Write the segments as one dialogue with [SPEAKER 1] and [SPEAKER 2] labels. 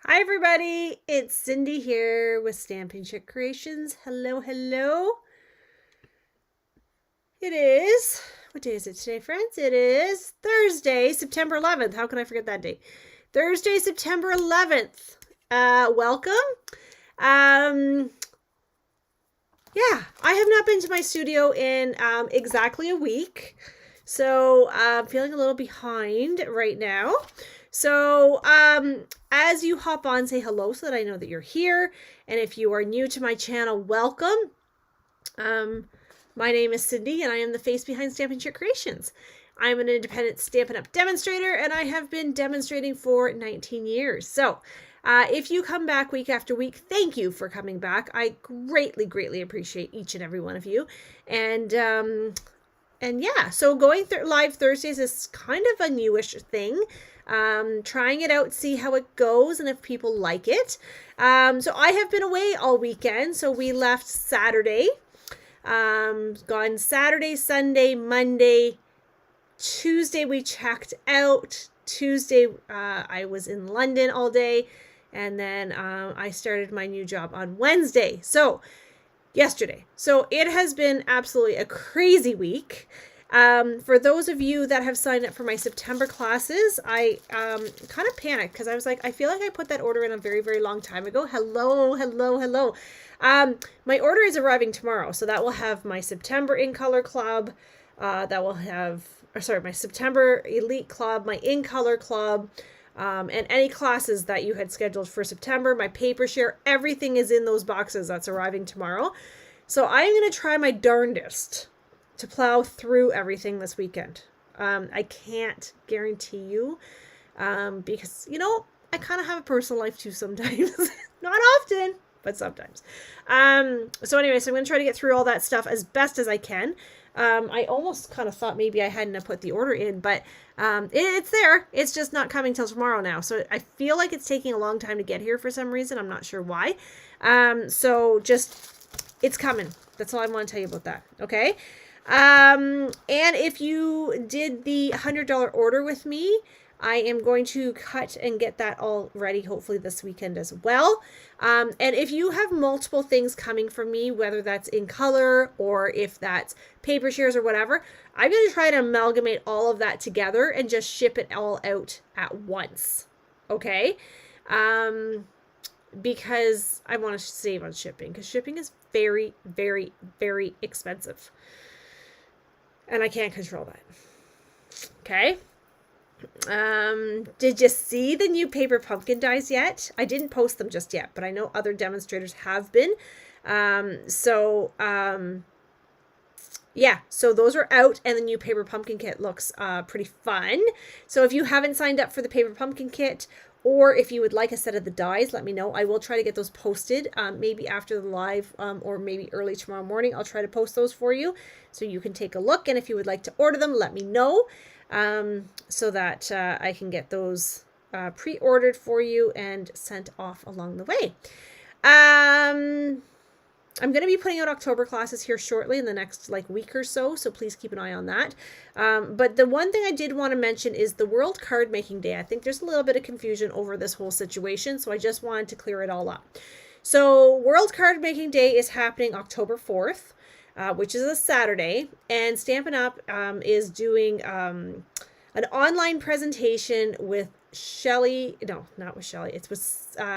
[SPEAKER 1] Hi everybody, it's Cindy here with Stampin' Up Creations. Hello, hello. It is, what day is it today, friends? It is Thursday, September 11th. How can I forget that date? Thursday, September 11th. Welcome. Um, yeah, I have not been to my studio in exactly a week. So I'm feeling a little behind right now. So as you hop on, say hello so that I know that you're here. And if you are new to my channel, welcome. My name is Cindy and I am the face behind Stampin' Up Creations. I'm an independent Stampin' Up demonstrator and I have been demonstrating for 19 years. So if you come back week after week, thank you for coming back. I greatly, greatly appreciate each and every one of you. And yeah, so going live Thursdays is kind of a newish thing. Trying it out, see how it goes and if people like it. So I have been away all weekend. So we left Saturday. Gone Saturday, Sunday, Monday, Tuesday we checked out. Tuesday I was in London all day, and then I started my new job on Wednesday. So yesterday. So it has been absolutely a crazy week. For those of you that have signed up for my September classes, I kind of panicked because I was like, I feel like I put that order in a very, very long time ago. Hello, hello, hello. My order is arriving tomorrow, so that will have my September In Color Club. That will have, my September Elite Club, my In Color Club, and any classes that you had scheduled for September, my paper share, everything is in those boxes that's arriving tomorrow. So I'm going to try my darndest to plow through everything this weekend. I can't guarantee you because, you know, I kind of have a personal life too sometimes. Not often, but sometimes. So anyway, so I'm going to try to get through all that stuff as best as I can. I almost kind of thought maybe I hadn't put the order in, but it's there. It's just not coming till tomorrow now. So I feel like it's taking a long time to get here for some reason. I'm not sure why. So just, it's coming. That's all I want to tell you about that. Okay. And if you did the $100 order with me, I am going to cut and get that all ready, hopefully this weekend as well. And if you have multiple things coming from me, whether that's in color or if that's paper shares or whatever, I'm going to try to amalgamate all of that together and just ship it all out at once. Okay? Because I want to save on shipping, because shipping is very, very, very expensive. And I can't control that. Okay? Did you see the new paper pumpkin dies yet? I didn't post them just yet, but I know other demonstrators have been. Yeah, so those are out, and the new paper pumpkin kit looks pretty fun. So if you haven't signed up for the paper pumpkin kit, or if you would like a set of the dies, let me know. I will try to get those posted maybe after the live or maybe early tomorrow morning. I'll try to post those for you so you can take a look. And if you would like to order them, let me know so that I can get those pre-ordered for you and sent off along the way. I'm going to be putting out October classes here shortly in the next week or so, so please keep an eye on that. But the one thing I did want to mention is the World Card Making Day. I think there's a little bit of confusion over this whole situation, so I just wanted to clear it all up. So World Card Making Day is happening October 4th, which is a Saturday, and Stampin' Up! Is doing an online presentation with Shelly, no, not with Shelly, it's with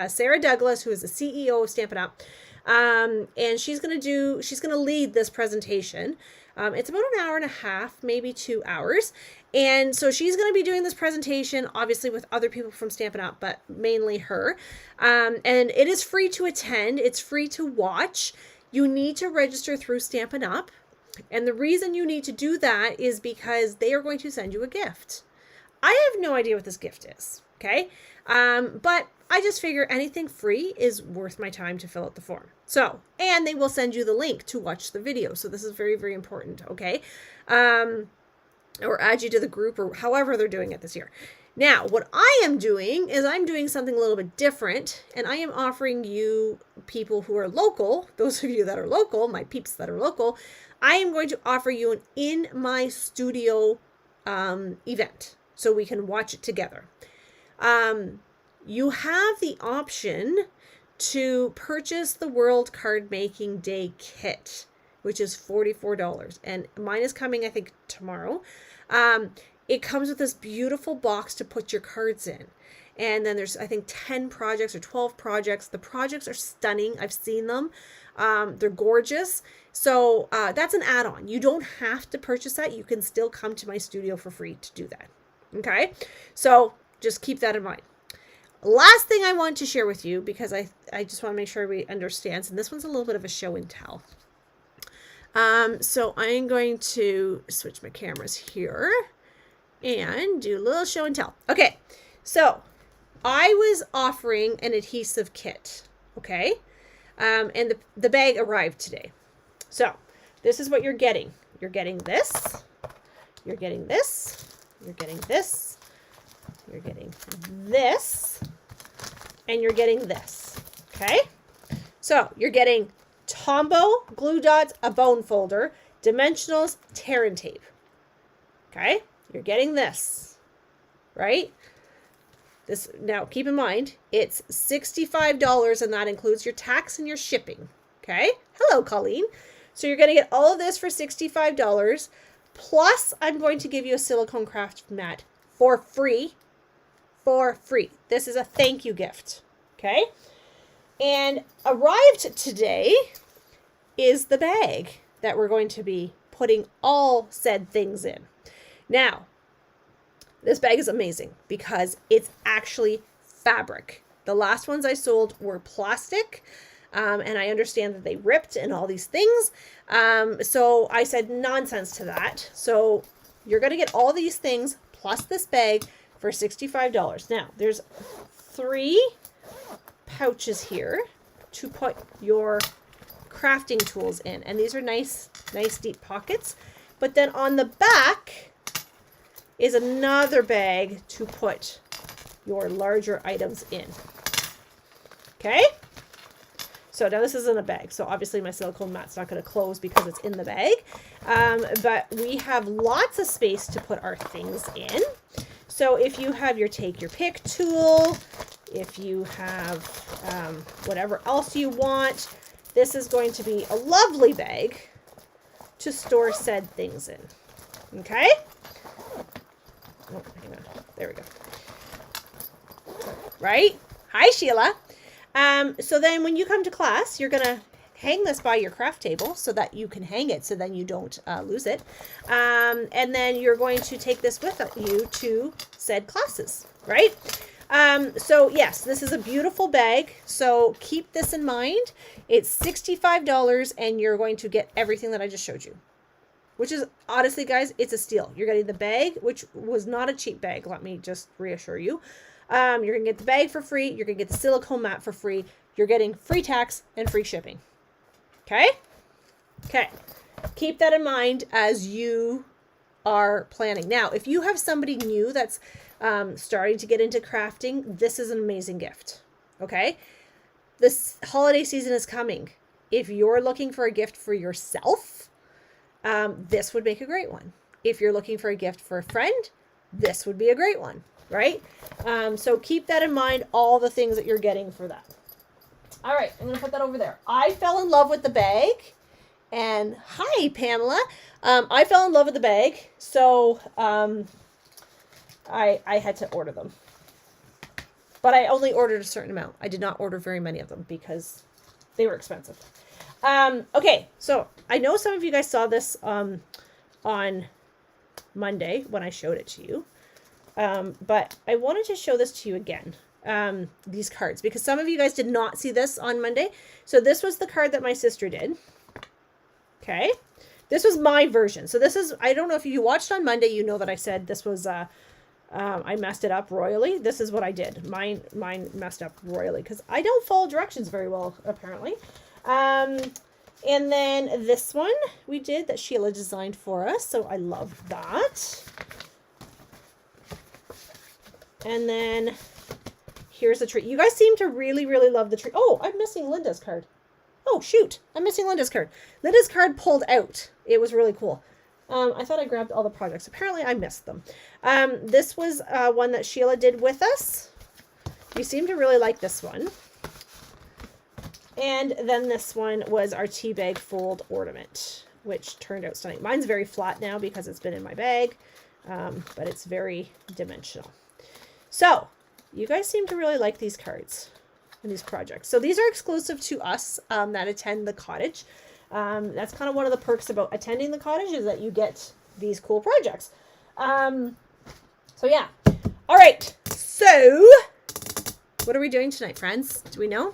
[SPEAKER 1] Sarah Douglas, who is the CEO of Stampin' Up!, and she's going to lead this presentation. It's about an hour and a half, maybe 2 hours. And so she's going to be doing this presentation, obviously with other people from Stampin' Up, but mainly her. And it is free to attend. It's free to watch. You need to register through Stampin' Up. And the reason you need to do that is because they are going to send you a gift. I have no idea what this gift is. Okay. But I just figure anything free is worth my time to fill out the form. So, and they will send you the link to watch the video. So this is very, very important. Okay. Or add you to the group or however they're doing it this year. Now, what I am doing is I'm doing something a little bit different, and I am offering you people who are local, those of you that are local, my peeps that are local, I am going to offer you an in my studio event so we can watch it together. you have the option to purchase the World Card Making Day kit, which is $44. And mine is coming, I think, tomorrow. It comes with this beautiful box to put your cards in. And then there's, I think, 10 projects or 12 projects. The projects are stunning. I've seen them. They're gorgeous. So that's an add-on. You don't have to purchase that. You can still come to my studio for free to do that. Okay? So just keep that in mind. Last thing I want to share with you, because I just want to make sure everybody understands, and this one's a little bit of a show and tell. So I'm going to switch my cameras here and do a little show and tell. Okay, so I was offering an adhesive kit, okay? And the bag arrived today. So this is what you're getting. You're getting this. You're getting this. You're getting this. You're getting this. And you're getting this, okay? So you're getting Tombow, glue dots, a bone folder, dimensionals, tear and tape, okay? You're getting this, right? This, now keep in mind, it's $65 and that includes your tax and your shipping, okay? Hello, Colleen. So you're gonna get all of this for $65, plus I'm going to give you a silicone craft mat for free. For free. This is a thank you gift, okay? And arrived today is the bag that we're going to be putting all said things in. Now, this bag is amazing because it's actually fabric. The last ones I sold were plastic, and I understand that they ripped and all these things. So I said nonsense to that. So you're going to get all these things plus this bag for $65. Now, there's 3 pouches here to put your crafting tools in. And these are nice deep pockets. But then on the back is another bag to put your larger items in. Okay? So now this isn't a bag. So obviously my silicone mat's not going to close because it's in the bag. But we have lots of space to put our things in. So if you have your take your pick tool, if you have whatever else you want, this is going to be a lovely bag to store said things in. Okay? Oh, hang on. There we go. Right? Hi, Sheila. So then when you come to class, you're going to hang this by your craft table so that you can hang it so then you don't lose it. And then you're going to take this with you to said classes, right? So yes, this is a beautiful bag. So keep this in mind. It's $65 and you're going to get everything that I just showed you, which is honestly, guys, it's a steal. You're getting the bag, which was not a cheap bag. Let me just reassure you. You're going to get the bag for free. You're going to get the silicone mat for free. You're getting free tax and free shipping. Okay? Okay. Keep that in mind as you are planning. Now, if you have somebody new that's starting to get into crafting, this is an amazing gift. Okay? This holiday season is coming. If you're looking for a gift for yourself, this would make a great one. If you're looking for a gift for a friend, this would be a great one, right? So keep that in mind, all the things that you're getting for that. All right, I'm going to put that over there. I fell in love with the bag. And hi, Pamela. I fell in love with the bag, so I had to order them. But I only ordered a certain amount. I did not order very many of them because they were expensive. Okay, so I know some of you guys saw this on Monday when I showed it to you. But I wanted to show this to you again. These cards, because some of you guys did not see this on Monday. So this was the card that my sister did. Okay. This was my version. So this is, I don't know if you watched on Monday, you know that I said this was, I messed it up royally. This is what I did. Mine messed up royally because I don't follow directions very well, apparently. And then this one we did that Sheila designed for us. So I love that. And then here's the tree. You guys seem to really, really love the tree. Oh, I'm missing Linda's card. Oh, shoot. I'm missing Linda's card. Linda's card pulled out. It was really cool. I thought I grabbed all the projects. Apparently, I missed them. This was one that Sheila did with us. You seem to really like this one. And then this one was our tea bag fold ornament, which turned out stunning. Mine's very flat now because it's been in my bag, but it's very dimensional. So you guys seem to really like these cards and these projects. So these are exclusive to us that attend the cottage. That's kind of one of the perks about attending the cottage, is that you get these cool projects. So yeah. All right. So what are we doing tonight, friends? Do we know?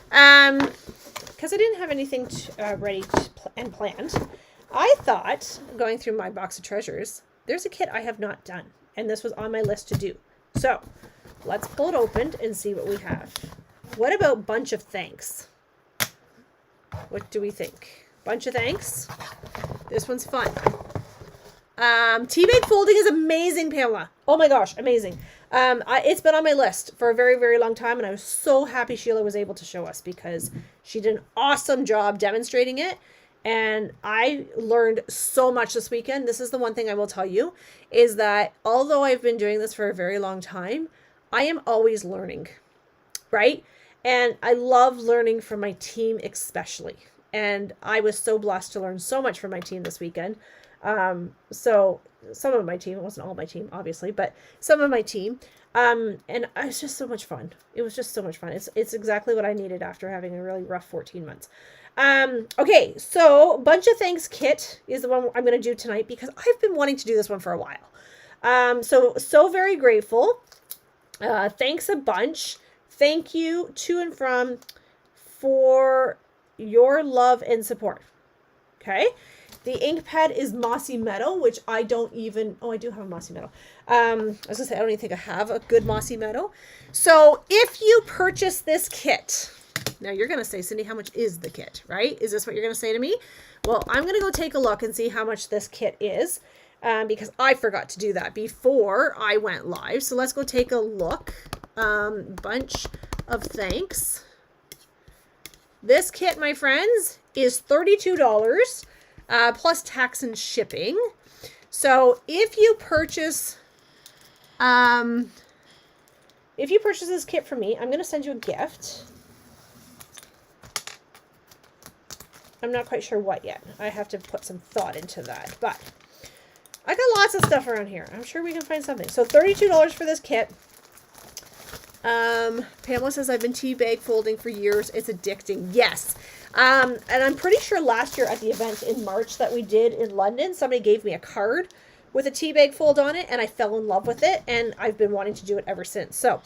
[SPEAKER 1] Because I didn't have anything ready and planned, I thought, going through my box of treasures, there's a kit I have not done, and this was on my list to do. So let's pull it open and see what we have. What about Bunch of Thanks? What do we think? Bunch of Thanks? This one's fun. Tea bag folding is amazing, Pamela. Oh my gosh, amazing. It's been on my list for a very, very long time, and I was so happy Sheila was able to show us, because she did an awesome job demonstrating it, and I learned so much this weekend. This is the one thing I will tell you, is that although I've been doing this for a very long time, I am always learning, right? And I love learning from my team especially, and I was so blessed to learn so much from my team this weekend. So some of my team, it wasn't all my team, obviously, but some of my team, and it was just so much fun. It was just so much fun. It's exactly what I needed after having a really rough 14 months. Okay. So Bunch of Thanks kit is the one I'm going to do tonight, because I've been wanting to do this one for a while. So very grateful. Thanks a bunch. Thank you to and from for your love and support. Okay. The ink pad is Mossy Meadow, which I don't even... Oh, I do have a Mossy Meadow. I was going to say, I don't even think I have a good Mossy Meadow. So if you purchase this kit... Now, you're going to say, Cindy, how much is the kit, right? Is this what you're going to say to me? Well, I'm going to go take a look and see how much this kit is, because I forgot to do that before I went live. So let's go take a look. Bunch of Thanks. This kit, my friends, is $32. Plus tax and shipping. So if you purchase this kit from me, I'm going to send you a gift. I'm not quite sure what yet. I have to put some thought into that, but I got lots of stuff around here. I'm sure we can find something. So $32 for this kit. Pamela says, I've been tea bag folding for years. It's addicting. Yes. And I'm pretty sure last year at the event in March that we did in London, somebody gave me a card with a tea bag fold on it, and I fell in love with it, and I've been wanting to do it ever since. So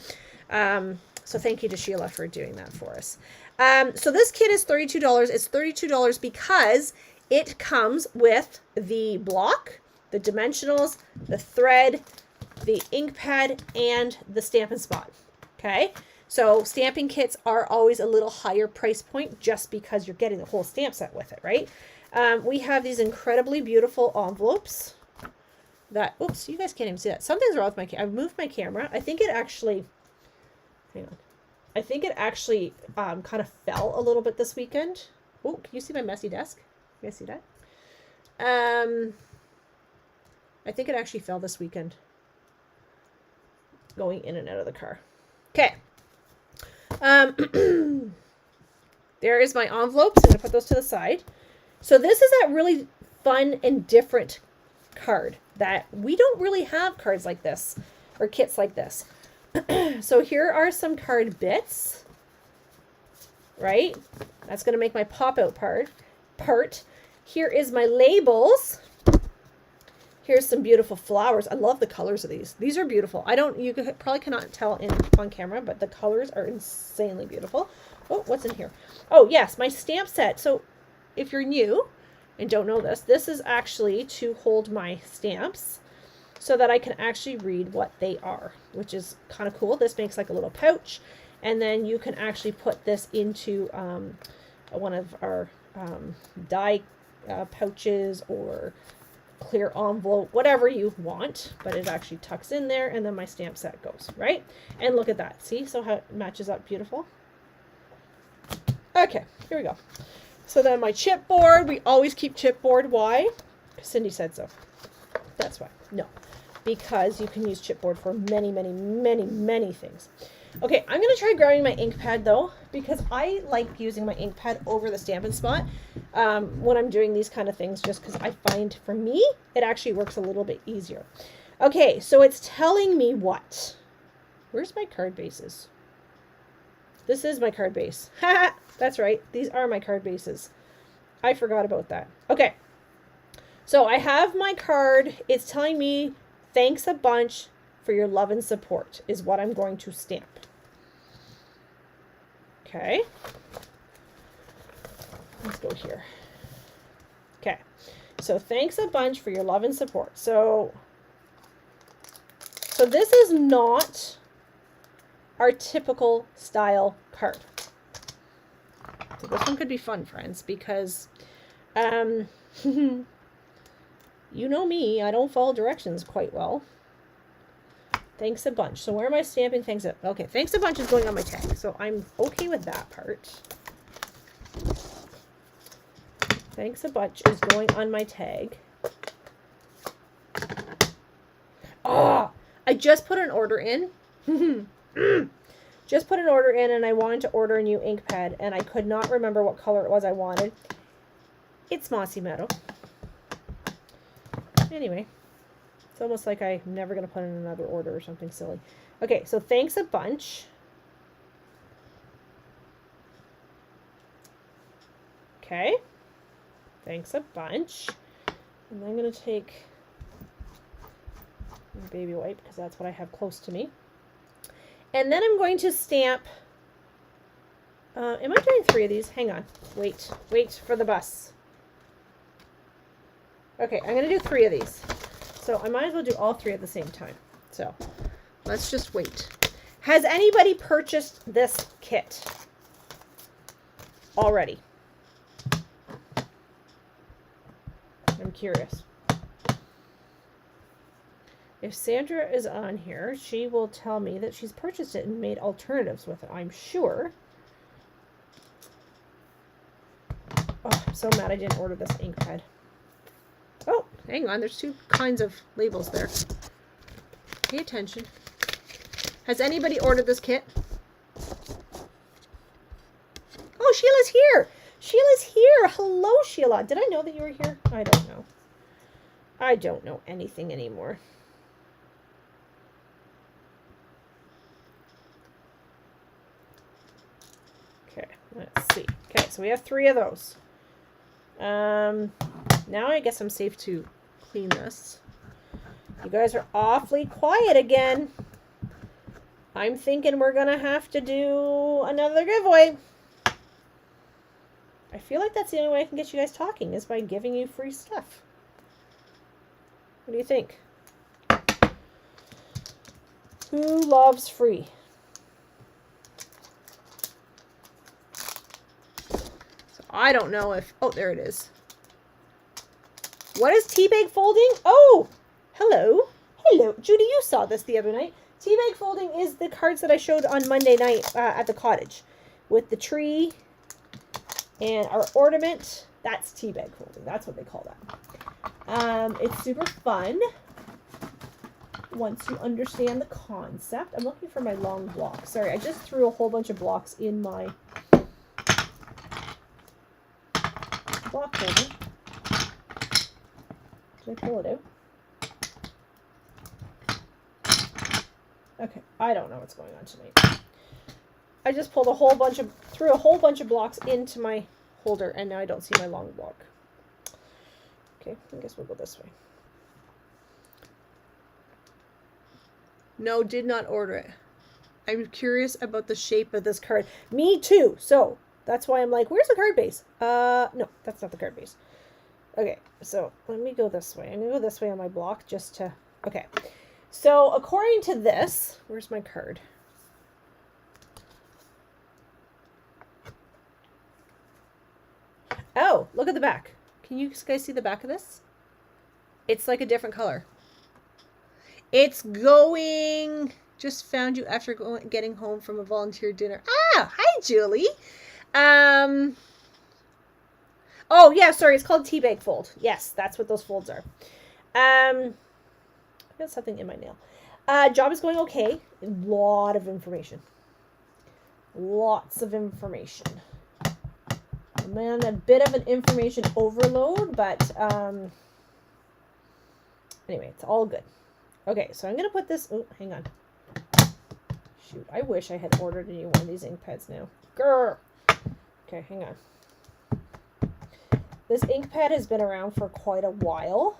[SPEAKER 1] thank you to Sheila for doing that for us. So this kit is $32. It's $32 because it comes with the block, the dimensionals, the thread, the ink pad, and the Stampin' Spot. Okay. So stamping kits are always a little higher price point just because you're getting the whole stamp set with it, right? We have these incredibly beautiful envelopes that, oops, you guys can't even see that. Something's wrong with my camera. I've moved my camera. I think it actually, hang on. I think it actually kind of fell a little bit this weekend. Oh, can you see my messy desk? You guys see that? I think it actually fell this weekend going in and out of the car. Okay. There is my envelopes. I'm going to put those to the side. So this is that really fun and different card that we don't really have cards like this or kits like this. So here are some card bits, right? That's going to make my pop-out part. Here is my labels. Here's some beautiful flowers. I love the colors of these. These are beautiful. You probably cannot tell on camera, but the colors are insanely beautiful. Oh, what's in here? Oh, yes, my stamp set. So if you're new and don't know this, this is actually to hold my stamps so that I can actually read what they are, which is kind of cool. This makes like a little pouch, and then you can actually put this into one of our die pouches or clear envelope, whatever you want, but it actually tucks in there, and then my stamp set goes, right? And look at that. See? So how it matches up beautiful. Okay, here we go. So then my chipboard, we always keep chipboard. Why? Cindy said so. That's why. No, because you can use chipboard for many, many, many, many things. Okay, I'm going to try grabbing my ink pad though, because I like using my ink pad over the Stampin' Spot when I'm doing these kind of things, just because I find for me, it actually works a little bit easier. Okay, so it's telling me what? Where's my card bases? This is my card base. That's right. These are my card bases. I forgot about that. Okay. So I have my card. It's telling me, thanks a bunch for your love and support is what I'm going to stamp. Okay. Let's go here. Okay. So thanks a bunch for your love and support. So this is not our typical style card. So this one could be fun, friends, because you know me, I don't follow directions quite well. Thanks a bunch. So where am I stamping things up? Okay, thanks a bunch is going on my tag, so I'm okay with that part. Thanks a bunch is going on my tag. Oh, I just put an order in. Just put an order in, and I wanted to order a new ink pad, and I could not remember what color it was I wanted. It's Mossy Meadow. Anyway, it's almost like I'm never going to put in another order or something silly. Okay, so thanks a bunch. Okay. Thanks a bunch. And I'm going to take my baby wipe, because that's what I have close to me. And then I'm going to stamp, am I doing 3 of these? Hang on. Wait for the bus. Okay, I'm going to do 3 of these. So I might as well do all 3 at the same time. So let's just wait. Has anybody purchased this kit already? I'm curious. If Sandra is on here, she will tell me that she's purchased it and made alternatives with it, I'm sure. Oh, I'm so mad I didn't order this ink pad. Oh, hang on. There's 2 kinds of labels there. Pay attention. Has anybody ordered this kit? Oh, Sheila's here. Sheila's here. Hello, Sheila. Did I know that you were here? I don't know. I don't know anything anymore. Okay, let's see. Okay, so we have 3 of those. Now I guess I'm safe to clean this. You guys are awfully quiet again. I'm thinking we're going to have to do another giveaway. I feel like that's the only way I can get you guys talking, is by giving you free stuff. What do you think? Who loves free? So I don't know if... Oh, there it is. What is teabag folding? Oh, hello. Hello. Judy, you saw this the other night. Teabag folding is the cards that I showed on Monday night at the cottage. With the tree and our ornament. That's teabag folding. That's what they call that. It's super fun once you understand the concept. I'm looking for my long block. Sorry, I just threw a whole bunch of blocks in my block holder. Did I pull it out? Okay, I don't know what's going on tonight. I just pulled threw a whole bunch of blocks into my holder, and now I don't see my long block. Okay, I guess we'll go this way. No, did not order it. I'm curious about the shape of this card. Me too. So that's why I'm like, where's the card base? No, that's not the card base. Okay, so let me go this way. I'm gonna go this way on my block just to, okay. So according to this, where's my card? Oh, look at the back. Can you guys see the back of this? It's like a different color. It's going... Just found you after getting home from a volunteer dinner. Ah, hi, Julie. Oh, yeah, sorry. It's called teabag fold. Yes, that's what those folds are. I got something in my nail. Job is going okay. A lot of information. Lots of information. Man, a bit of an information overload, but anyway, it's all good. Okay, so I'm going to put this... Oh, hang on. Shoot, I wish I had ordered a new one of these ink pads now. Grr! Okay, hang on. This ink pad has been around for quite a while.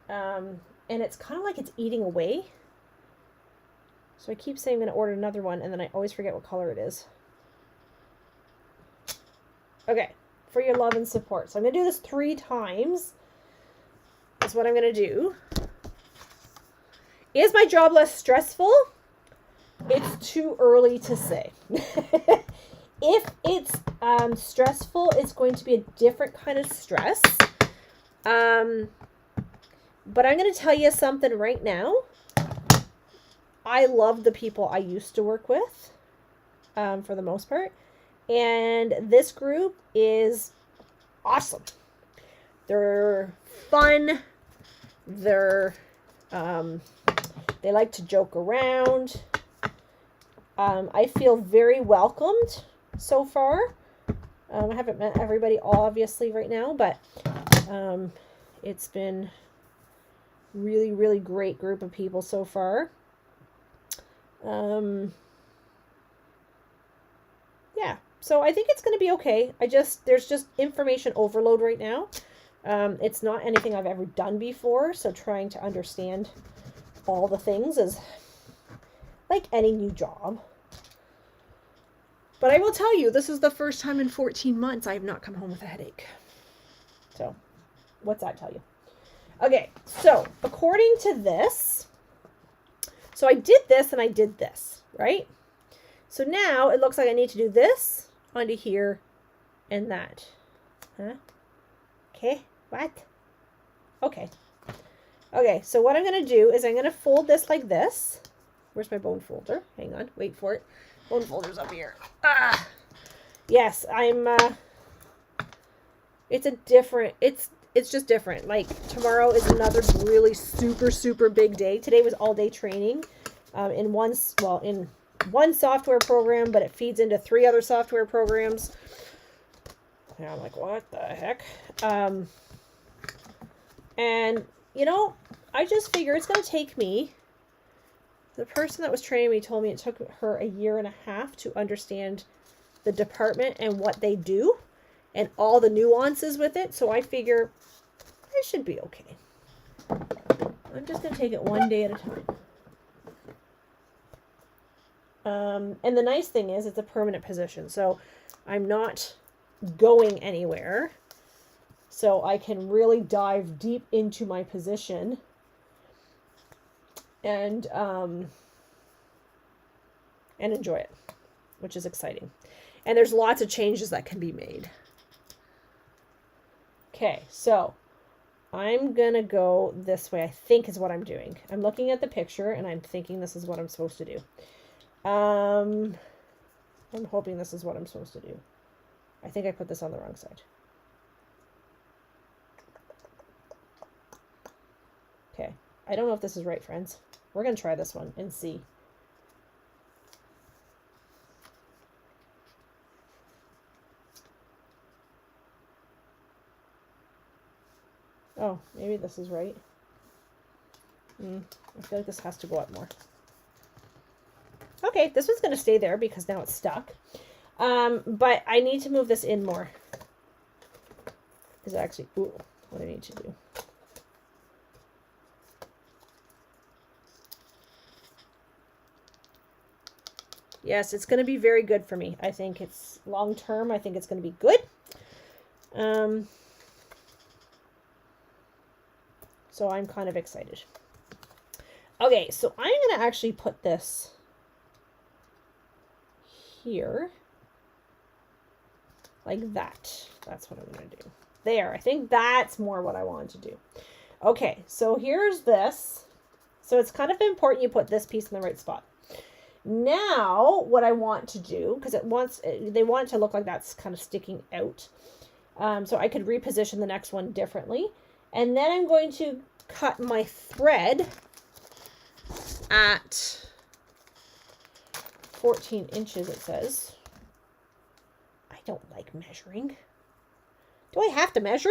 [SPEAKER 1] And it's kind of like it's eating away. So I keep saying I'm going to order another one, and then I always forget what color it is. Okay, for your love and support. So I'm going to do this 3 times. That's what I'm going to do. Is my job less stressful? It's too early to say. If it's stressful, it's going to be a different kind of stress. But I'm going to tell you something right now. I love the people I used to work with, for the most part. And this group is awesome. They're fun. They're, they like to joke around. I feel very welcomed so far. I haven't met everybody obviously right now, but it's been really, really great group of people so far. Yeah, so I think it's going to be okay. There's just information overload right now. It's not anything I've ever done before, so trying to understand all the things is like any new job. But I will tell you, this is the first time in 14 months I have not come home with a headache. So, what's that tell you? Okay, so according to this, so I did this and I did this, right? So now it looks like I need to do this onto here and that. Huh? Okay, what? Okay. Okay, so what I'm going to do is I'm going to fold this like this. Where's my bone folder? Hang on, wait for it. Bone folder's up here. Ah! Yes, it's just different. Like, tomorrow is another really super, super big day. Today was all day training in one software program, but it feeds into 3 other software programs. And I'm like, what the heck? And, you know, I just figure it's going to take me, the person that was training me told me it took her 1.5 years to understand the department and what they do and all the nuances with it. So I figure I should be okay. I'm just going to take it one day at a time. And the nice thing is it's a permanent position. So I'm not going anywhere. So I can really dive deep into my position and enjoy it, which is exciting. And there's lots of changes that can be made. Okay, so I'm going to go this way, I think is what I'm doing. I'm looking at the picture and I'm thinking this is what I'm supposed to do. I'm hoping this is what I'm supposed to do. I think I put this on the wrong side. Okay, I don't know if this is right, friends. We're going to try this one and see. Oh, maybe this is right. I feel like this has to go up more. Okay, this one's going to stay there because now it's stuck. But I need to move this in more. Is actually, what I need to do. Yes, it's going to be very good for me. I think it's long term. I think it's going to be good. So I'm kind of excited. Okay, so I'm going to actually put this here. Like that. That's what I'm going to do. There. I think that's more what I want to do. Okay, so here's this. So it's kind of important you put this piece in the right spot. Now, what I want to do, because they want it to look like that's kind of sticking out. So I could reposition the next one differently. And then I'm going to cut my thread at 14 inches, it says. I don't like measuring. Do I have to measure?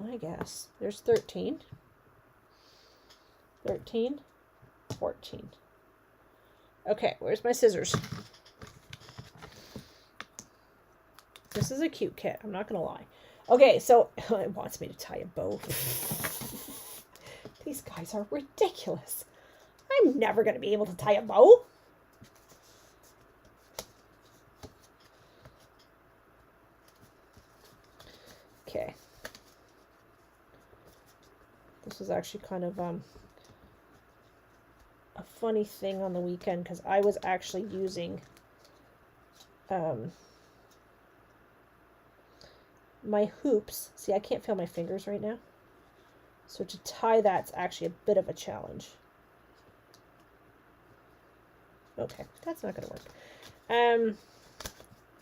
[SPEAKER 1] I guess. There's 13. 13. 14. Okay, where's my scissors? This is a cute kit, I'm not going to lie. Okay, so it wants me to tie a bow. These guys are ridiculous. I'm never going to be able to tie a bow. Okay. This was actually kind of a funny thing on the weekend because I was actually using my hoops. See, I can't feel my fingers right now. So to tie that's actually a bit of a challenge. Okay, that's not going to work.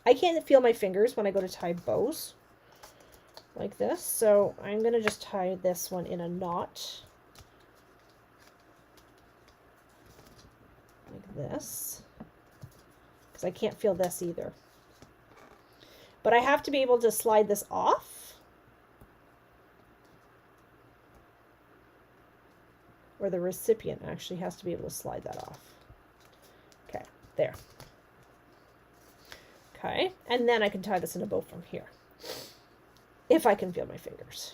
[SPEAKER 1] I can't feel my fingers when I go to tie bows like this. So I'm going to just tie this one in a knot. Like this. Because I can't feel this either. But I have to be able to slide this off. Or the recipient actually has to be able to slide that off. Okay, there. Okay, and then I can tie this in a bow from here. If I can feel my fingers.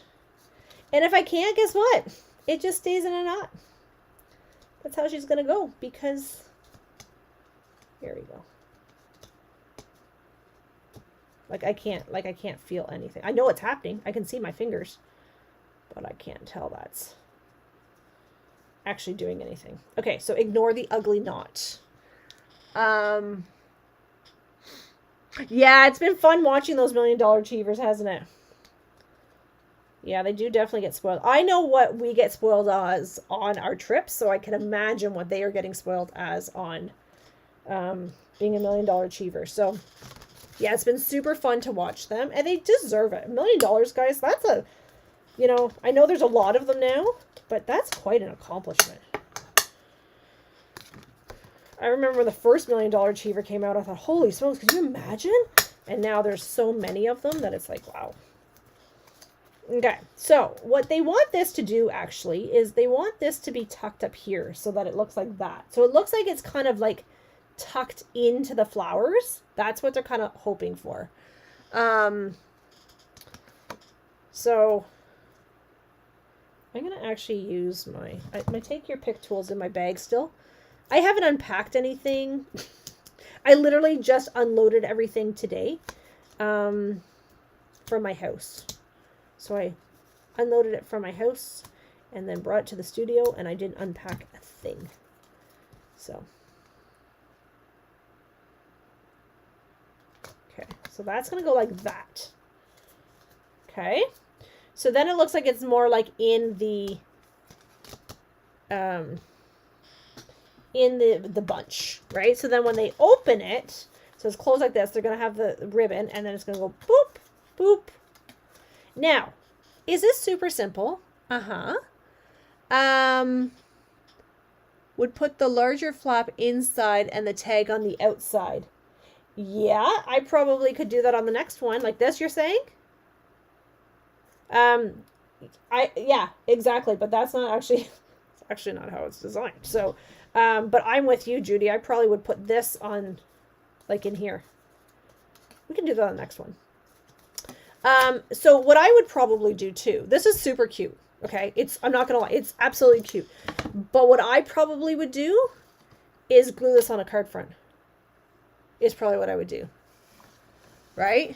[SPEAKER 1] And if I can't, guess what? It just stays in a knot. That's how she's going to go because, here we go. Like I can't feel anything. I know what's happening. I can see my fingers, but I can't tell that's actually doing anything. Okay, so ignore the ugly knot. Yeah, it's been fun watching those $1 Million Achievers, hasn't it? Yeah, they do definitely get spoiled. I know what we get spoiled as on our trips, so I can imagine what they are getting spoiled as on being a $1 Million Achiever. So, yeah, it's been super fun to watch them, and they deserve it. $1 million, guys, that's a, you know, I know there's a lot of them now, but that's quite an accomplishment. I remember when the first $1 Million Achiever came out, I thought, holy smokes, could you imagine? And now there's so many of them that it's like, wow. Okay, so what they want this to do actually is they want this to be tucked up here so that it looks like that. So it looks like it's kind of like tucked into the flowers. That's what they're kind of hoping for. So I'm going to actually use my Take Your Pick tools in my bag still. I haven't unpacked anything. I literally just unloaded everything today from my house. So I unloaded it from my house and then brought it to the studio, and I didn't unpack a thing. So, okay, so that's going to go like that. Okay, so then it looks like it's more like in the bunch, right? So then when they open it, so it's closed like this, they're going to have the ribbon, and then it's going to go boop, boop. Now, is this super simple? Would put the larger flap inside and the tag on the outside. Yeah, I probably could do that on the next one, like this, you're saying? Yeah, exactly, but that's not actually, it's actually not how it's designed. So, but I'm with you, Judy. I probably would put this on, like in here. We can do that on the next one. So what I would probably do too, this is super cute. Okay. I'm not going to lie. It's absolutely cute. But what I probably would do is glue this on a card front is probably what I would do. Right.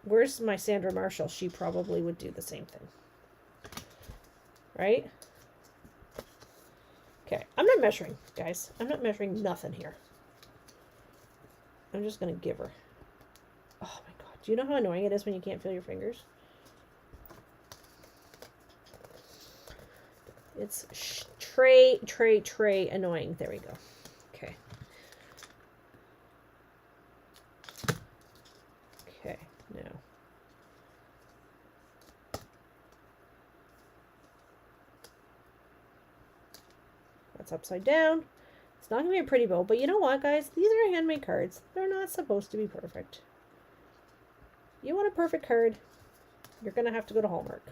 [SPEAKER 1] Where's my Sandra Marshall? She probably would do the same thing. Right. Okay. I'm not measuring, guys. I'm not measuring nothing here. I'm just going to give her. Oh my God. Do you know how annoying it is when you can't feel your fingers? It's tray annoying. There we go. Okay. Okay, now. That's upside down. It's It's not going to be a pretty bow, but you know what, guys? These are handmade cards. They're not supposed to be perfect. You want a perfect card, you're going to have to go to Hallmark.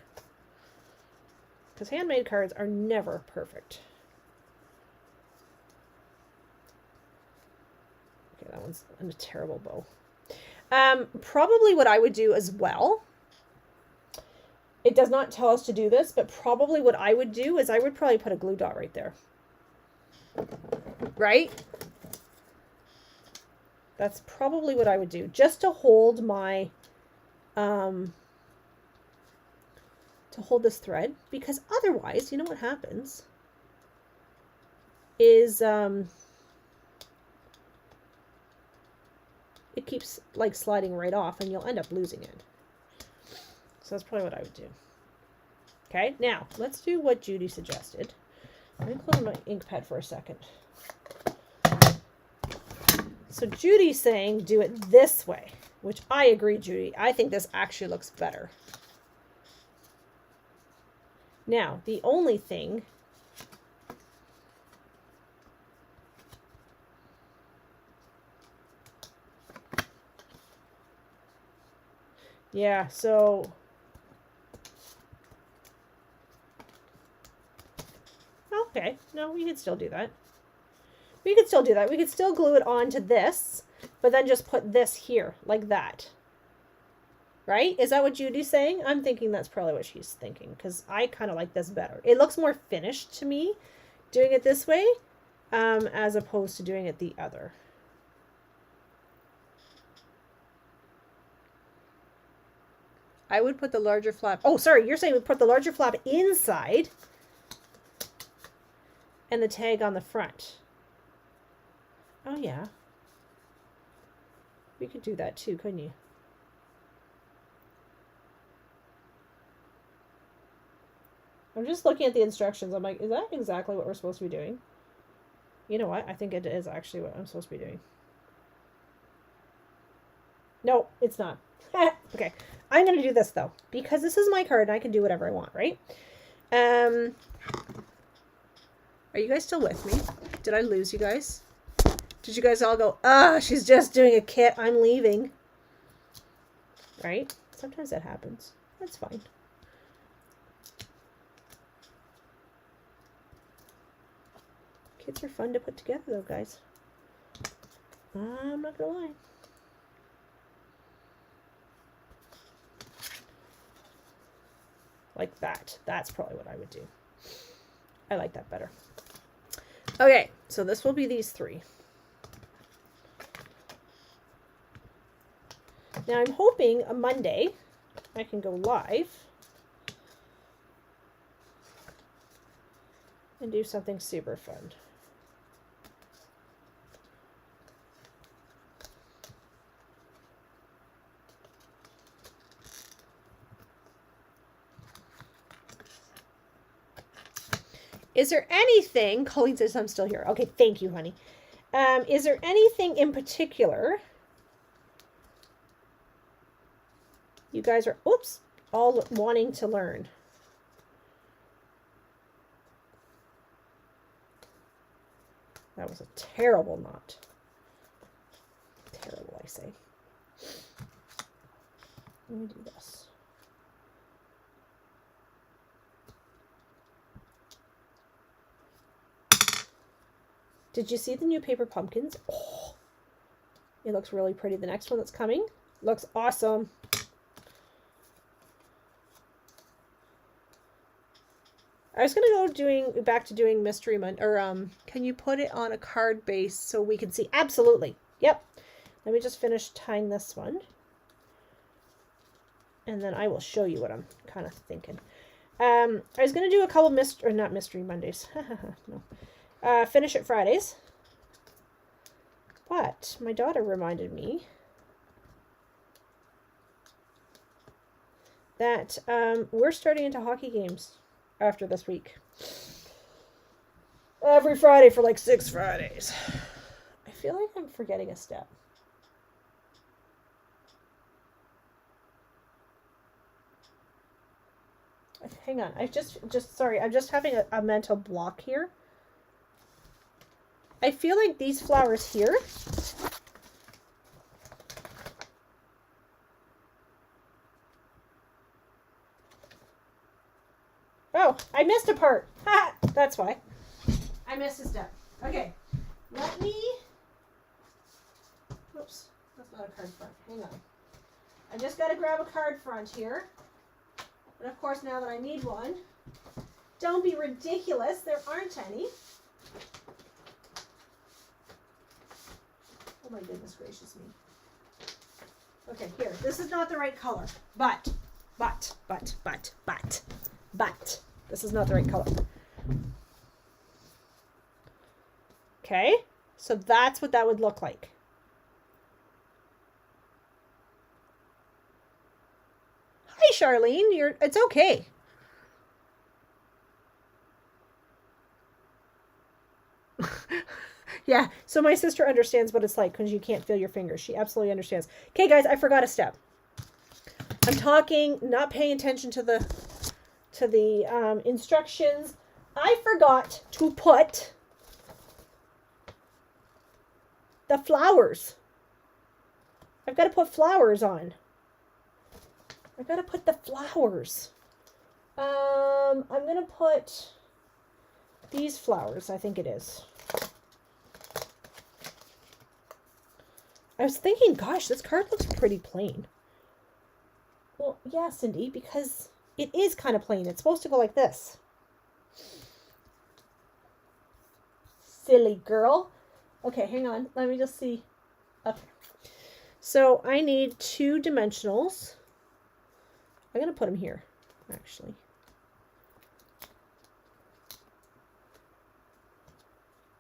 [SPEAKER 1] Because handmade cards are never perfect. Okay, that one's a terrible bow. Probably what I would do as well, it does not tell us to do this, but probably what I would do is I would probably put a glue dot right there. Right? That's probably what I would do, just to hold my, to hold this thread, because otherwise, you know what happens is, it keeps like sliding right off and you'll end up losing it. So that's probably what I would do. Okay, now let's do what Judy suggested. Let me close my ink pad for a second. So Judy's saying do it this way, which I agree, Judy. I think this actually looks better. Now, the only thing yeah, so okay, no, we could still do that. We could still do that. We could still glue it onto this, but then just put this here, like that. Right? Is that what Judy's saying? I'm thinking that's probably what she's thinking, because I kind of like this better. It looks more finished to me, doing it this way, as opposed to doing it the other. I would put the larger flap. Oh, sorry, you're saying we put the larger flap inside and the tag on the front. Oh, yeah. We could do that too, couldn't you? I'm just looking at the instructions. I'm like, is that exactly what we're supposed to be doing? You know what? I think it is actually what I'm supposed to be doing. No, it's not. Okay. I'm going to do this, though, because this is my card and I can do whatever I want, right? Are you guys still with me? Did I lose you guys? Did you guys all go, she's just doing a kit, I'm leaving? Right? Sometimes that happens. That's fine. Kits are fun to put together, though, guys. I'm not gonna lie. Like that. That's probably what I would do. I like that better. Okay, so this will be these three. Now I'm hoping a Monday I can go live and do something super fun. Is there anything, Colleen says I'm still here. Okay, thank you, honey. Is there anything in particular you guys are, oops, all wanting to learn? That was a terrible knot. Terrible, I say. Let me do this. Did you see the new paper pumpkins? Oh, it looks really pretty. The next one that's coming looks awesome. I was gonna go back to doing Mystery Monday, or can you put it on a card base so we can see? Absolutely. Yep. Let me just finish tying this one, and then I will show you what I'm kind of thinking. I was gonna do a couple not Mystery Mondays. No. Finish It Fridays. But my daughter reminded me that we're starting into hockey games after this week. Every Friday for like 6 Fridays. I feel like I'm forgetting a step. Hang on. I just sorry, I'm just having a mental block here. I feel like these flowers here, oh, I missed a part. That's why. I missed a step. Okay, let me, oops, that's not a card front. Hang on. I just got to grab a card front here. And of course, now that I need one, don't be ridiculous. There aren't any. Oh my goodness gracious me. Okay, here. This is not the right color. But. This is not the right color. Okay. So that's what that would look like. Hi, Charlene. It's okay. Yeah, so my sister understands what it's like when you can't feel your fingers. She absolutely understands. Okay, guys, I forgot a step. I'm talking, not paying attention to the instructions. I forgot to put the flowers. I've got to put flowers on. I've got to put the flowers. I'm going to put these flowers, I think it is. I was thinking, gosh, this card looks pretty plain. Well, yeah, Cindy, because it is kind of plain. It's supposed to go like this. Silly girl. Okay, hang on. Let me just see. Okay. So I need 2 dimensionals. I'm going to put them here, actually.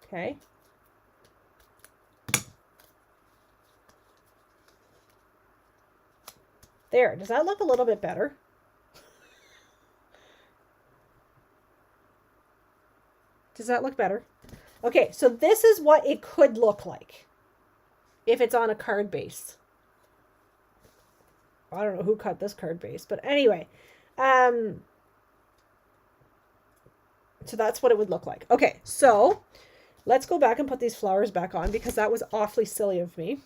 [SPEAKER 1] Okay. There. Does that look a little bit better? Does that look better? Okay, so this is what it could look like if it's on a card base. I don't know who cut this card base, but anyway. So that's what it would look like. Okay, so let's go back and put these flowers back on because that was awfully silly of me.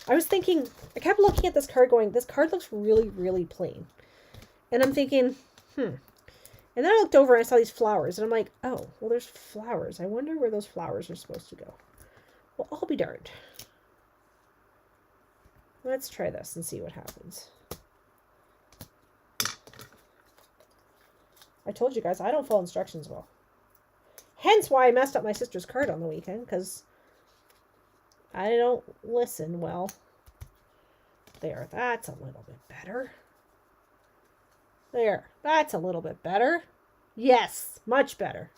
[SPEAKER 1] I was thinking, I kept looking at this card going, this card looks really, really plain. And I'm thinking, And then I looked over and I saw these flowers. And I'm like, oh, well, there's flowers. I wonder where those flowers are supposed to go. Well, I'll be darned. Let's try this and see what happens. I told you guys, I don't follow instructions well. Hence why I messed up my sister's card on the weekend, because I don't listen well. There, that's a little bit better. There, that's a little bit better. Yes, much better.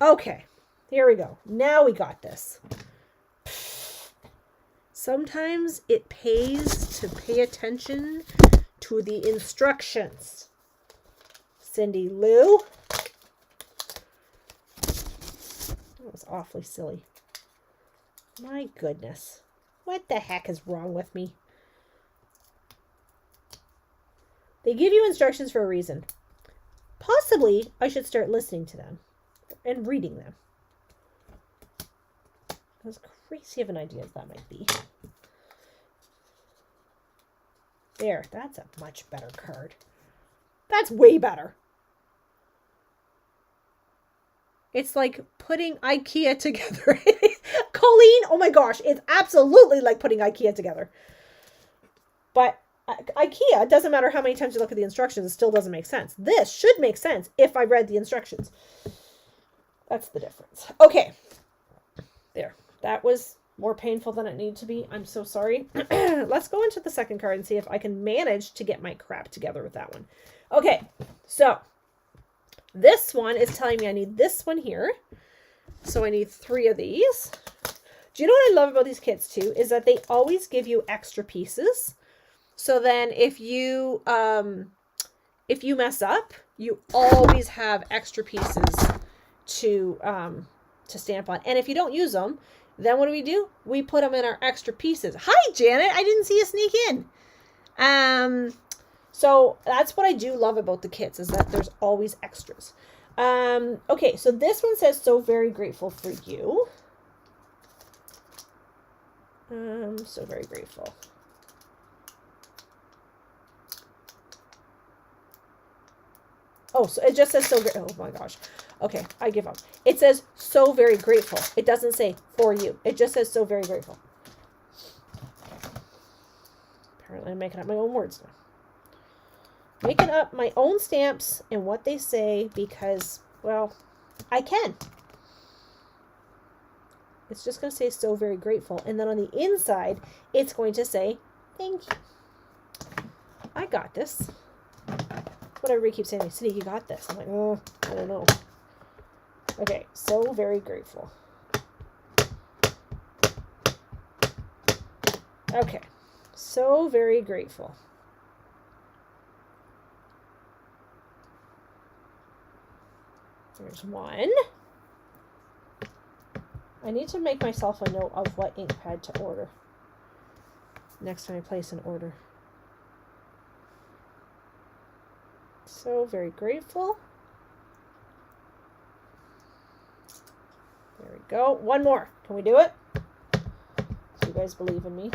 [SPEAKER 1] Okay, here we go. Now we got this. Sometimes it pays to pay attention to the instructions. Cindy Lou. That was awfully silly. My goodness. What the heck is wrong with me? They give you instructions for a reason. Possibly, I should start listening to them and reading them. As crazy of an idea as that might be. There, that's a much better card. That's way better. It's like putting IKEA together. Colleen, oh my gosh, it's absolutely like putting IKEA together. But IKEA, doesn't matter how many times you look at the instructions, it still doesn't make sense. This should make sense if I read the instructions. That's the difference. Okay. There. That was more painful than it needed to be. I'm so sorry. Let's go into the second card and see if I can manage to get my crap together with that one. Okay. So, this one is telling me I need this one here. So I need 3 of these. Do you know what I love about these kits too? Is that they always give you extra pieces. So then if you mess up, you always have extra pieces to stamp on. And if you don't use them, then what do? We put them in our extra pieces. Hi, Janet. I didn't see you sneak in. So that's what I do love about the kits, is that there's always extras. Okay, so this one says, so very grateful for you. So very grateful. Oh, so it just says so great. Oh my gosh. Okay, I give up. It says so very grateful. It doesn't say for you. It just says so very grateful. Apparently I'm making up my own words now. Making up my own stamps and what they say because, well, I can. It's just going to say so very grateful. And then on the inside, it's going to say thank you. I got this. What everybody keeps saying, Cindy, you got this. I'm like, oh, I don't know. Okay, so very grateful. Okay, so very grateful. There's one. I need to make myself a note of what ink pad to order next time I place an order. So very grateful. There we go. One more. Can we do it? So you guys believe in me.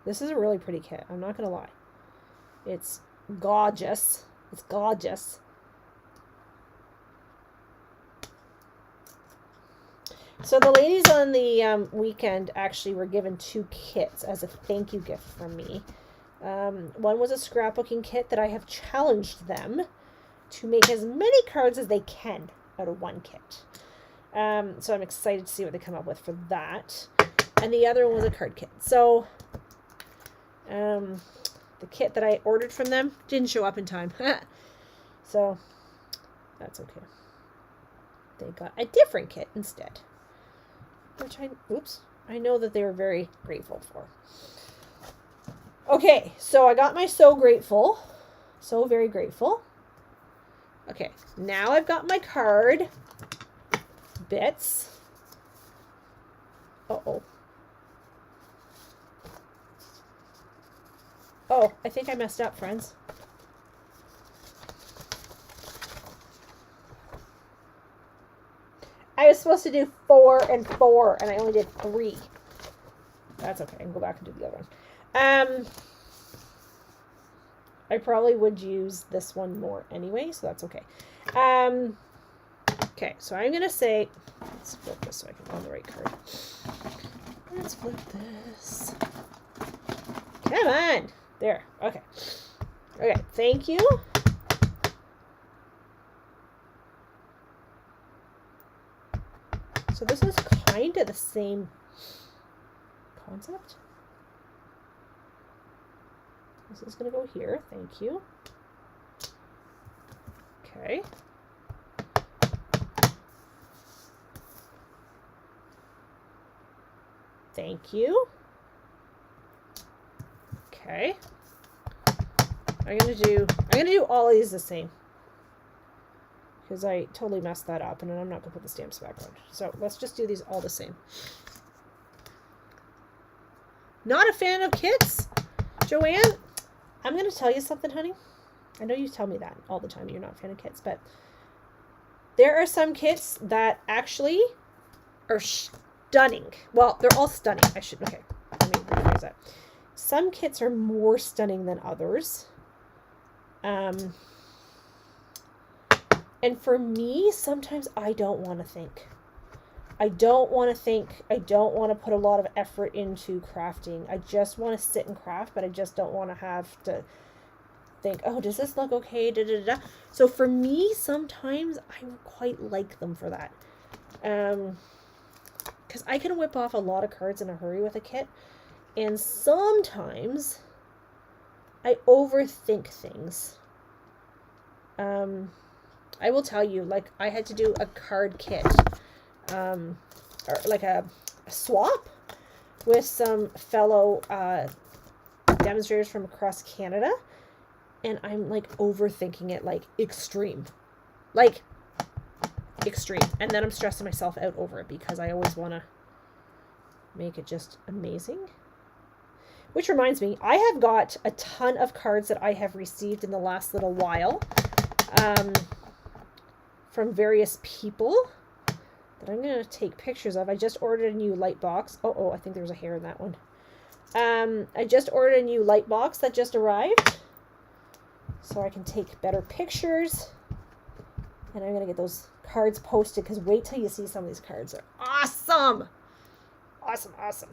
[SPEAKER 1] This is a really pretty kit. I'm not going to lie. It's gorgeous. It's gorgeous. So the ladies on the weekend actually were given 2 kits as a thank you gift from me. One was a scrapbooking kit that I have challenged them to make as many cards as they can out of 1 kit. So I'm excited to see what they come up with for that. And the other one was a card kit. So the kit that I ordered from them didn't show up in time. So that's okay. They got a different kit instead. Which I know that they were very grateful for. Okay, so I got my so grateful. So very grateful. Okay, now I've got my card bits. Uh-oh. Oh, I think I messed up, friends. I was supposed to do 4 and 4, and I only did 3. That's okay. I can go back and do the other one. I probably would use this one more anyway, so that's okay. Okay, so I'm going to say, let's flip this so I can find the right card. Let's flip this. Come on. There. Okay. Okay, thank you. So this is kind of the same concept. This is going to go here. Thank you. Okay. Thank you. Okay. I'm gonna do all these the same, because I totally messed that up, and then I'm not gonna put the stamps back on. So let's just do these all the same. Not a fan of kits, Joanne? I'm gonna tell you something, honey. I know you tell me that all the time. You're not a fan of kits, but there are some kits that actually are stunning. Well, they're all stunning. Okay, let me rephrase that. Some kits are more stunning than others. And for me, sometimes I don't want to think. I don't want to think. I don't want to put a lot of effort into crafting. I just want to sit and craft, but I just don't want to have to think, oh, does this look okay? Da, da, da. So for me, sometimes I quite like them for that. Because I can whip off a lot of cards in a hurry with a kit. And sometimes I overthink things. I will tell you, like, I had to do a card kit, or like a swap with some fellow demonstrators from across Canada, and I'm like overthinking it, like extreme, and then I'm stressing myself out over it because I always want to make it just amazing. Which reminds me, I have got a ton of cards that I have received in the last little while from various people that I'm going to take pictures of. I just ordered a new light box. Oh, I think there's a hair in that one. I just ordered a new light box that just arrived, so I can take better pictures. And I'm going to get those cards posted, because wait till you see some of these cards. Are awesome. Awesome.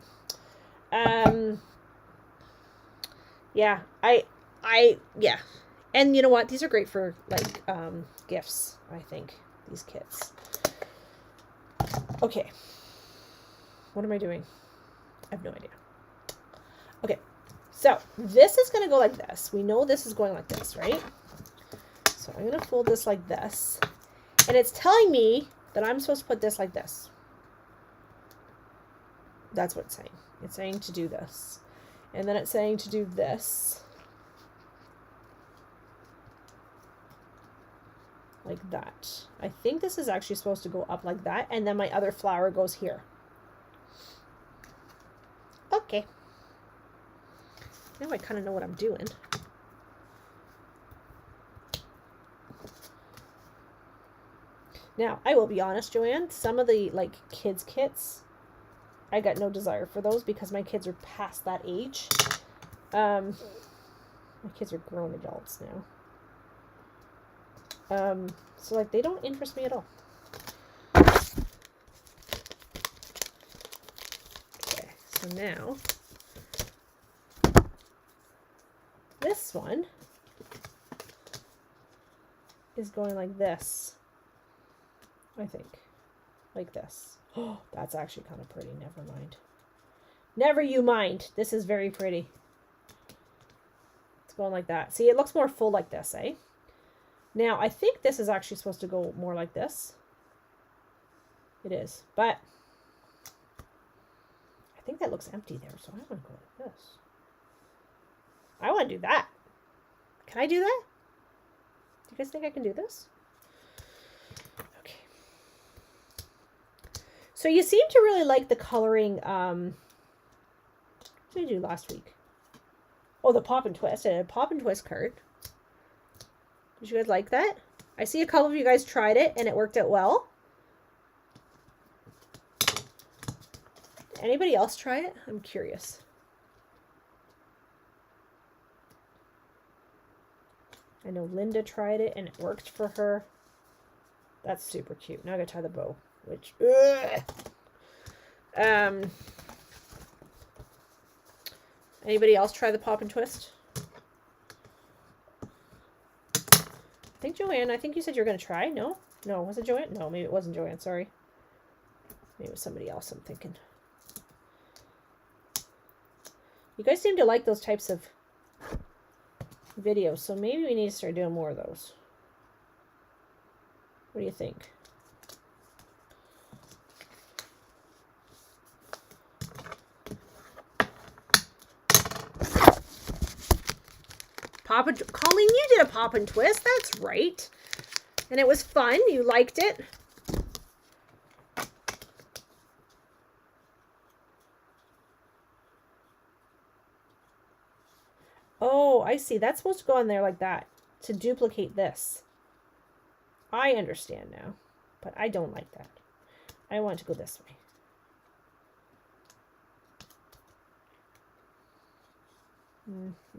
[SPEAKER 1] Yeah, yeah. And you know what? These are great for, like, gifts, I think, these kits. Okay. What am I doing? I have no idea. Okay. So, this is going to go like this. We know this is going like this, right? So, I'm going to fold this like this. And it's telling me that I'm supposed to put this like this. That's what it's saying. It's saying to do this. And then it's saying to do this. Like that. I think this is actually supposed to go up like that. And then my other flower goes here. Okay. Now I kind of know what I'm doing. Now, I will be honest, Joanne, some of the, like, kids kits, I got no desire for those because my kids are past that age. My kids are grown adults now. So, like, they don't interest me at all. Okay, so now, this one is going like this, I think. Like this. Oh, that's actually kind of pretty. Never mind. Never you mind. This is very pretty. It's going like that. See, it looks more full like this, eh? Now, I think this is actually supposed to go more like this. It is. But I think that looks empty there, so I want to go like this. I want to do that. Can I do that? Do you guys think I can do this? Okay. So you seem to really like the coloring. What did I do last week? Oh, the Pop and Twist. I did a Pop and Twist card. Did you guys like that? I see a couple of you guys tried it and it worked out well. Anybody else try it? I'm curious. I know Linda tried it and it worked for her. That's super cute. Now I gotta tie the bow, which, anybody else try the Pop and Twist? I think Joanne, I think you said you were going to try. No? No, was it Joanne? No, maybe it wasn't Joanne, sorry. Maybe it was somebody else, I'm thinking. You guys seem to like those types of videos, so maybe we need to start doing more of those. What do you think? Colleen, you did a Pop and Twist. That's right. And it was fun. You liked it. Oh, I see. That's supposed to go on there like that to duplicate this. I understand now, but I don't like that. I want to go this way.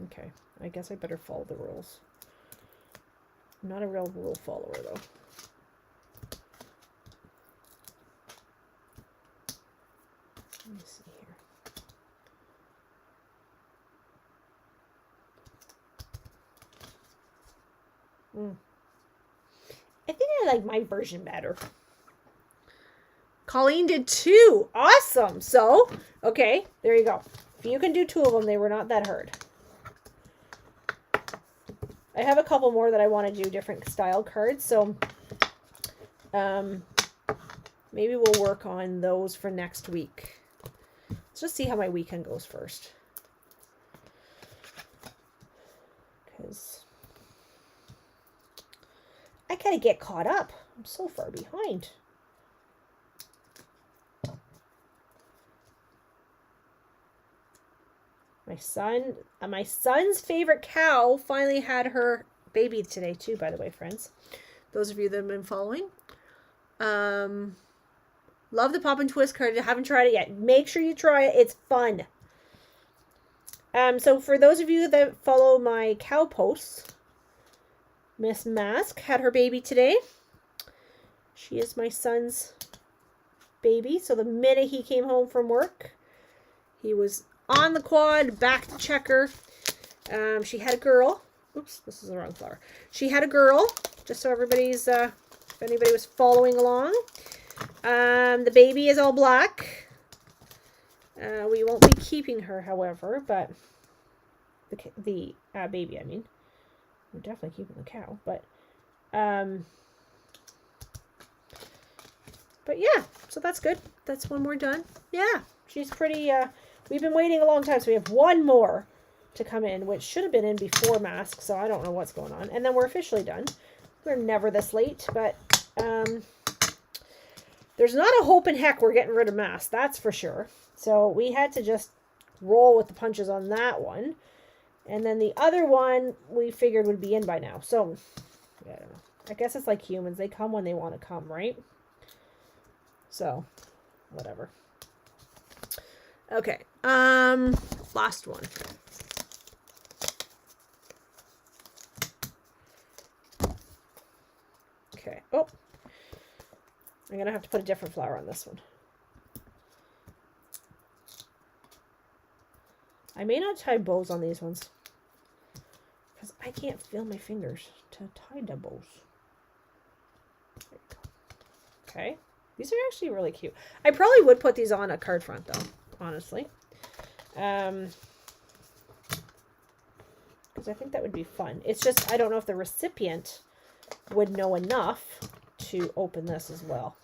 [SPEAKER 1] Okay, I guess I better follow the rules. I'm not a real rule follower, though. Let me see here. I think I like my version better. Colleen did 2. Awesome. So, okay, there you go. If you can do 2 of them, they were not that hard. I have a couple more that I want to do different style cards, so maybe we'll work on those for next week. Let's just see how my weekend goes first. Because I gotta get caught up. I'm so far behind. My son's favorite cow finally had her baby today too, by the way, friends. Those of you that have been following. Love the Pop and Twist card. I haven't tried it yet. Make sure you try it. It's fun. So for those of you that follow my cow posts, Miss Mask had her baby today. She is my son's baby. So the minute he came home from work, he was on the quad, back to checker. She had a girl. Oops, this is the wrong flower. She had a girl, just so everybody's, if anybody was following along. The baby is all black. We won't be keeping her, however, but the baby, I mean. We're definitely keeping the cow, but yeah, so that's good. That's one more done. Yeah, she's pretty, we've been waiting a long time, so we have one more to come in, which should have been in before Mask, so I don't know what's going on. And then we're officially done. We're never this late, but there's not a hope in heck we're getting rid of Mask, that's for sure. So we had to just roll with the punches on that one. And then the other one we figured would be in by now. So, I don't know. I guess it's like humans. They come when they want to come, right? So, whatever. Okay. Last one. Okay. Oh. I'm going to have to put a different flower on this one. I may not tie bows on these ones because I can't feel my fingers to tie the bows. There you go. Okay. These are actually really cute. I probably would put these on a card front though, honestly. Because I think that would be fun. It's just, I don't know if the recipient would know enough to open this as well.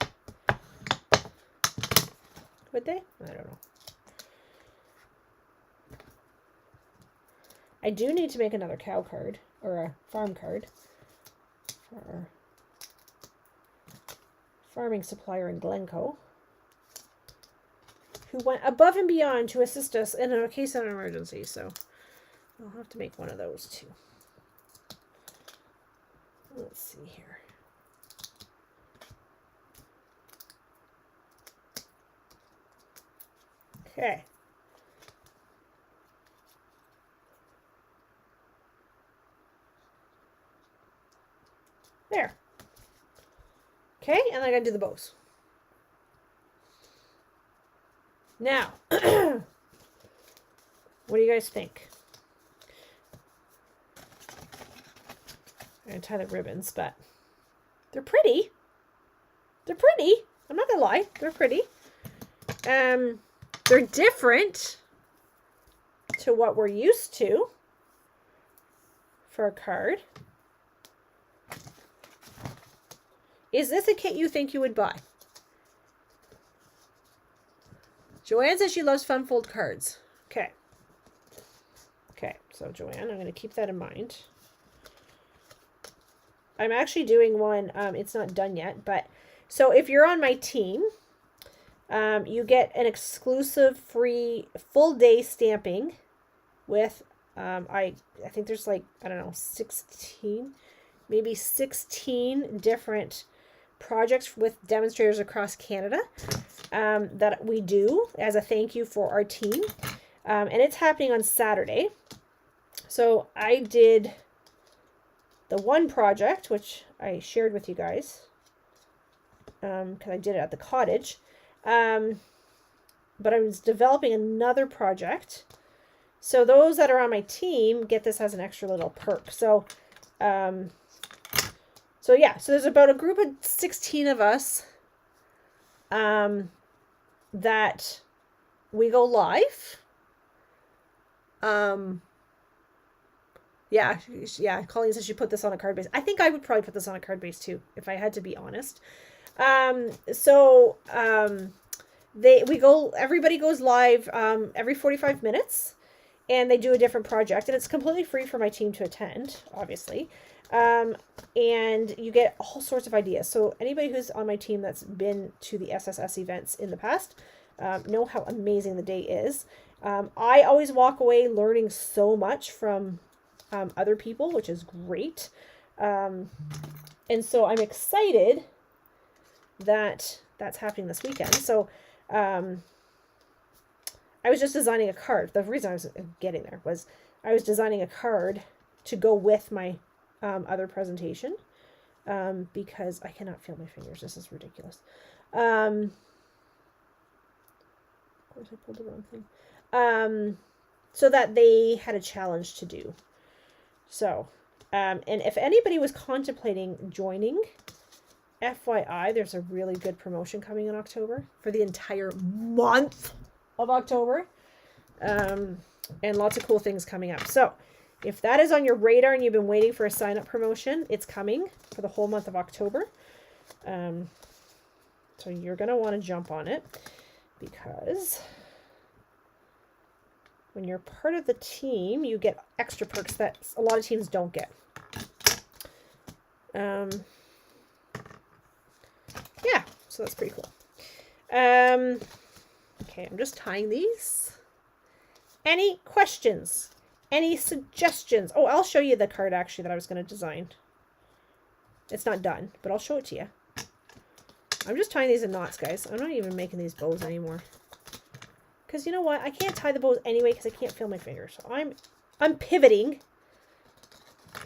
[SPEAKER 1] Would they? I don't know. I do need to make another cow card, or a farm card, for our farming supplier in Glencoe, who went above and beyond to assist us in a case of an emergency, so I'll have to make one of those too. Let's see here. Okay. There. Okay, and I gotta do the bows. Now, what do you guys think? I'm gonna tie the ribbons, but they're pretty. They're pretty. I'm not gonna lie, they're pretty. They're different to what we're used to for a card. Is this a kit you think you would buy? Joanne says she loves fun fold cards. Okay. Okay, so Joanne, I'm going to keep that in mind. I'm actually doing one, it's not done yet, but so if you're on my team, you get an exclusive free full day stamping with, I think there's like, I don't know, 16, maybe 16 different projects with demonstrators across Canada that we do as a thank you for our team. And it's happening on Saturday. So I did the one project, which I shared with you guys, because I did it at the cottage. But I was developing another project. So those that are on my team get this as an extra little perk. So, so yeah, so there's about a group of 16 of us that we go live. Yeah, Colleen says she put this on a card base. I think I would probably put this on a card base too, if I had to be honest. Everybody goes live every 45 minutes, and they do a different project, and it's completely free for my team to attend, obviously. And you get all sorts of ideas. So anybody who's on my team that's been to the SSS events in the past know how amazing the day is. I always walk away learning so much from other people, which is great. And so I'm excited that that's happening this weekend. So I was just designing a card. The reason I was getting there was I was designing a card to go with my other presentation because I cannot feel my fingers. This is ridiculous. Of course, I pulled the wrong thing. So that they had a challenge to do. So, and if anybody was contemplating joining, FYI, there's a really good promotion coming in October for the entire month of October. And lots of cool things coming up. So if that is on your radar and you've been waiting for a sign-up promotion, it's coming for the whole month of October. So you're going to want to jump on it because when you're part of the team, you get extra perks that a lot of teams don't get. Yeah, so that's pretty cool. Okay, I'm just tying these. Any questions? Any suggestions? Oh, I'll show you the card actually that I was going to design. It's not done, but I'll show it to you. I'm just tying these in knots, guys. I'm not even making these bows anymore. Because you know what? I can't tie the bows anyway because I can't feel my fingers. So I'm pivoting.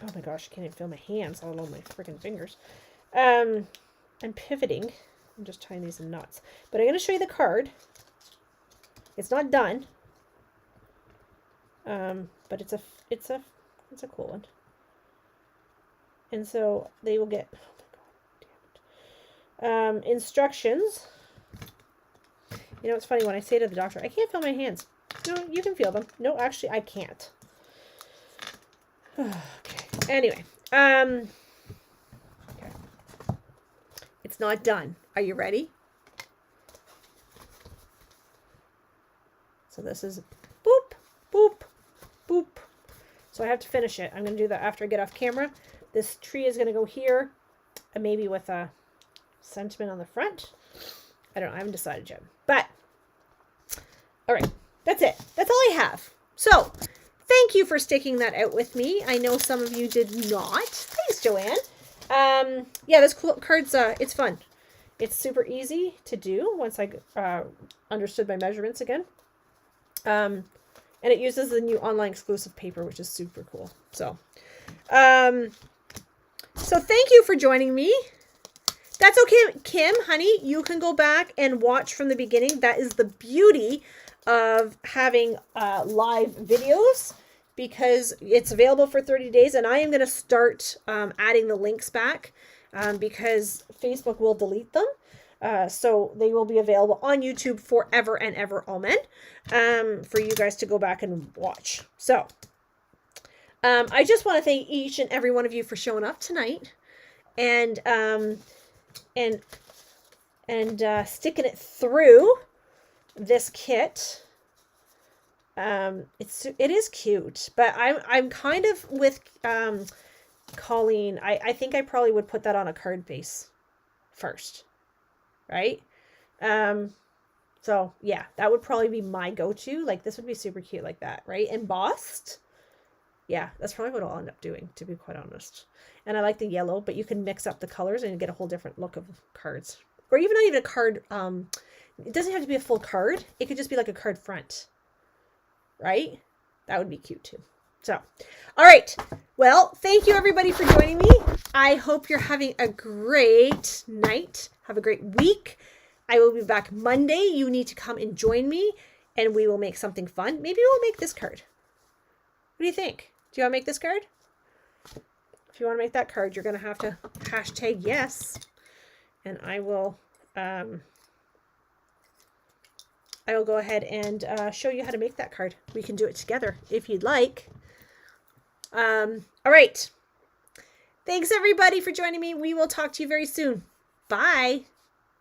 [SPEAKER 1] Oh my gosh, I can't even feel my hands, let alone my freaking fingers. I'm pivoting. I'm just tying these in knots. But I'm going to show you the card. It's not done. But it's a cool one. And so they will get, oh my God, damn it. Instructions. You know, it's funny when I say to the doctor, I can't feel my hands. No, you can feel them. No, actually, I can't. Okay. Anyway, okay. It's not done. Are you ready? So this is boop, boop, boop. So I have to finish it. I'm going to do that after I get off camera. This tree is going to go here, and maybe with a sentiment on the front. I don't know. I haven't decided yet. But, all right. That's it. That's all I have. So, thank you for sticking that out with me. I know some of you did not. Thanks, Joanne. Yeah, this card's, it's fun. It's super easy to do once I understood my measurements again. And it uses the new online exclusive paper, which is super cool. So, so thank you for joining me. That's okay, Kim, honey. You can go back and watch from the beginning. That is the beauty of having live videos because it's available for 30 days. And I am going to start adding the links back because Facebook will delete them. So they will be available on YouTube forever and ever, amen, for you guys to go back and watch. So I just want to thank each and every one of you for showing up tonight and sticking it through this kit. It is cute, but I'm kind of with Colleen. I think I probably would put that on a card base first. Right? So yeah, that would probably be my go-to. Like this would be super cute like that, right? Embossed. Yeah, that's probably what I'll end up doing, to be quite honest. And I like the yellow, but you can mix up the colors and get a whole different look of cards. Or even not even a card. It doesn't have to be a full card. It could just be like a card front. Right? That would be cute too. So, all right. Well, thank you everybody for joining me. I hope you're having a great night. Have a great week. I will be back Monday. You need to come and join me and we will make something fun. Maybe we'll make this card. What do you think? Do you want to make this card? If you want to make that card, you're going to have to hashtag yes. And I will go ahead and show you how to make that card. We can do it together if you'd like. All right. Thanks everybody for joining me. We will talk to you very soon. Bye.